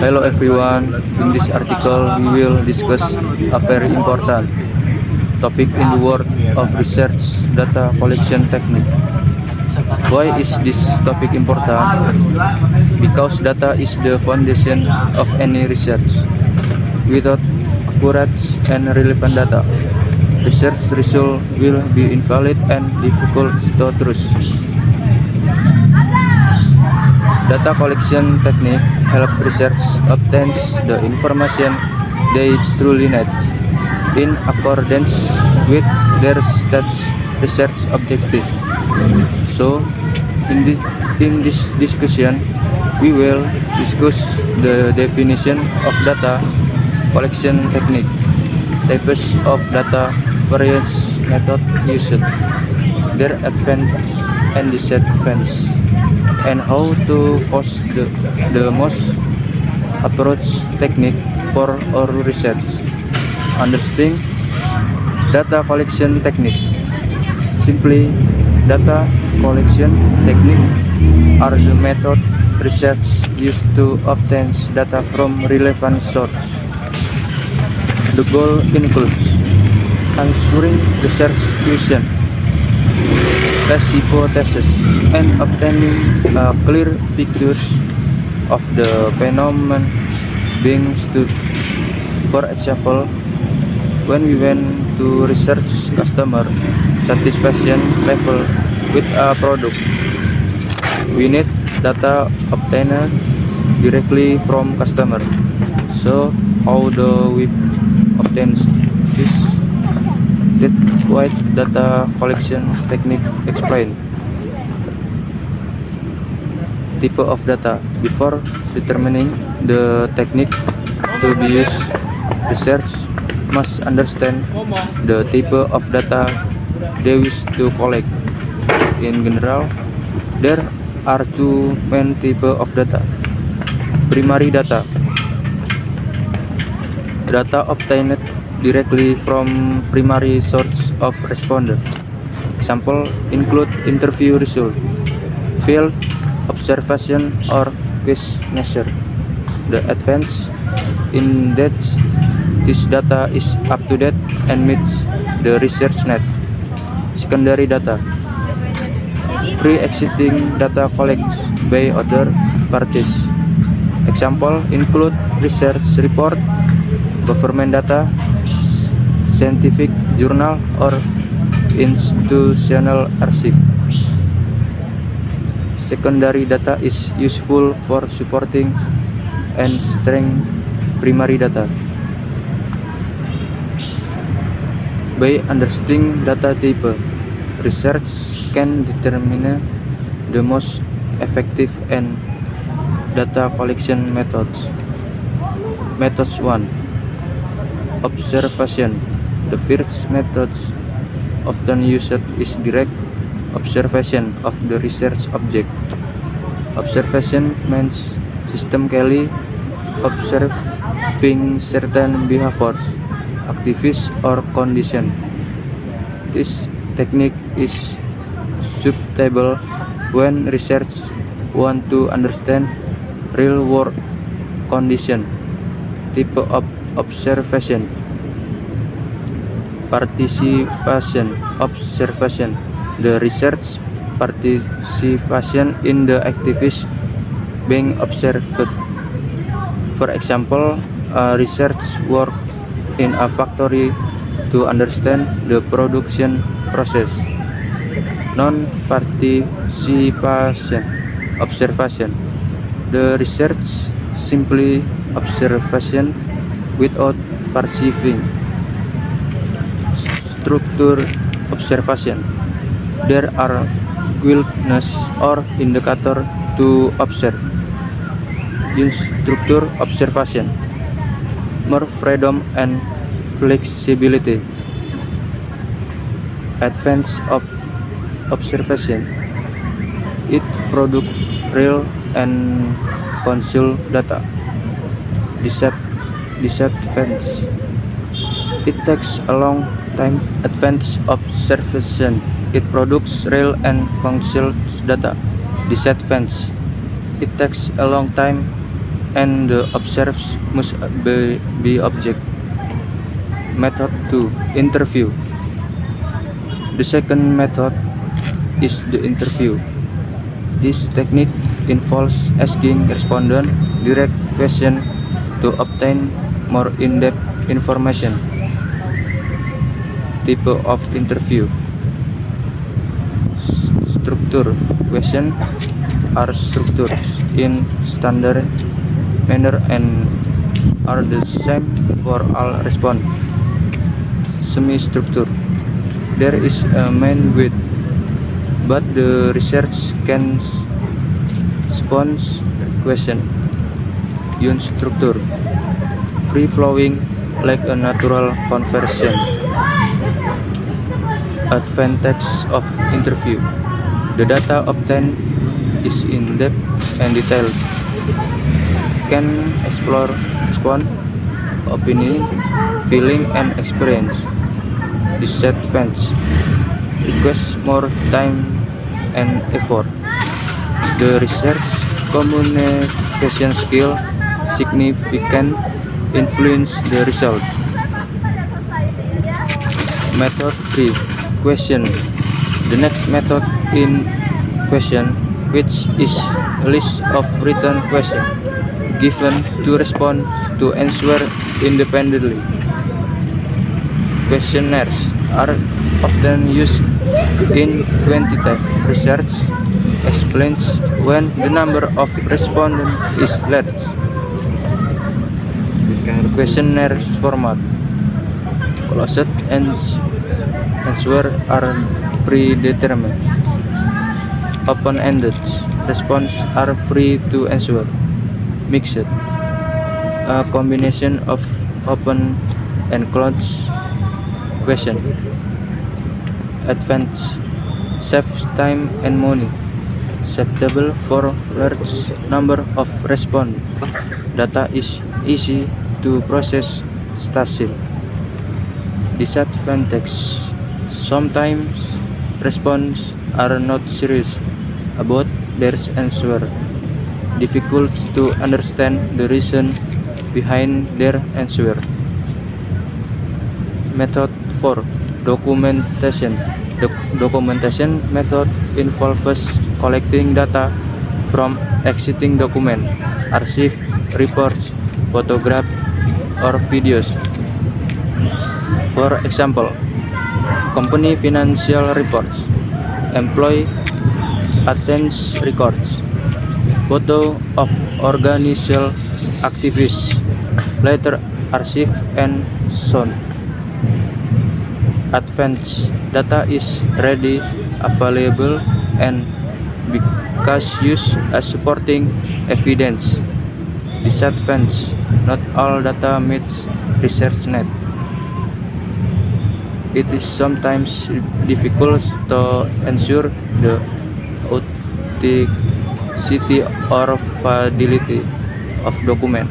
Hello everyone, in this article we will discuss a very important topic in the world of research data collection technique. Why is this topic important? Because data is the foundation of any research. Without accurate and relevant data, research results will be invalid and difficult to trust. Data collection technique help research obtain the information they truly need in accordance with their research objective. So, in this discussion, we will discuss the definition of data collection technique, types of data, various methods used, their advantages and disadvantages, and how to choose the most approach technique for our research. Understanding data collection technique. Simply, data collection technique are the method research used to obtain data from relevant sources. The goal includes answering research questions, test hypothesis, and obtaining a clear picture of the phenomenon being studied. For example, when we went to research customer satisfaction level with a product, we need data obtained directly from customer. So how do we obtain this? That wide data collection technique explain. Type of data. Before determining the technique to be used, research must understand the type of data they wish to collect. In general, there are two main types of data. Primary data. Data obtained directly from primary source of respondent. Example include interview result, field observation, or questionnaire. The advance in that this data is up to date and meets the research need. Secondary data. Pre-existing data collected by other parties. Example include research report, government data, scientific journal, or institutional archive. Secondary data is useful for supporting and strengthening primary data. By understanding data type, research can determine the most effective and data collection methods. Methods 1. Observation. The first method often used is direct observation of the research object. Observation means systematically observing certain behaviors, activities, or conditions. This technique is suitable when researchers want to understand real-world conditions. Type of observation. Participation observation. The research participation in the activities being observed. For example, a research work in a factory to understand the production process. Non-participation observation. The research simply observation without perceiving. Structure observation. There are guidelines or indicator to observe. In structure observation, more freedom and flexibility. Advance of observation. It produces real and consult data. Disadvantage. It takes a long time. Advance observation. It produces real and consult data. Disadvantage. It takes a long time and the observed must be object. Method 2. Interview. The second method is the interview. This technique involves asking respondent direct questions to obtain more in-depth information. Type of interview. Structure. Questions are structured in standard manner and are the same for all response. Semi-structure. There is a main width, but the research can sponsor question. Unstructured. Free-flowing like a natural conversation. Advantage of interview. The data obtained is in-depth and detailed. Can explore response, opinion, feeling, and experience. Disadvantage. Requires more time and effort. The research communication skill significant influence the result. Method 3. Question. The next method in question, which is a list of written questions given to respond to answer independently. Questionnaires are often used in quantitative research, explains when the number of respondents is large. Questionnaire format. Closed answers are predetermined. Open-ended responses are free to answer. Mixed. A combination of open and closed question. Advanced. Saves time and money. Suitable for large number of respondents. Data is easy to process still. Disadvantage. Sometimes responses are not serious about their answer. Difficult to understand the reason behind their answer. Method 4. Documentation. The documentation method involves collecting data from existing documents, archive, reports, photographs, or videos. For example, company financial reports, employee attendance records, photo of organizational activities, letter archive, and so on. Advanced data is ready, available, and because used as supporting evidence. Disadvantage. Not all data meets research need. It is sometimes difficult to ensure the authenticity or validity of document.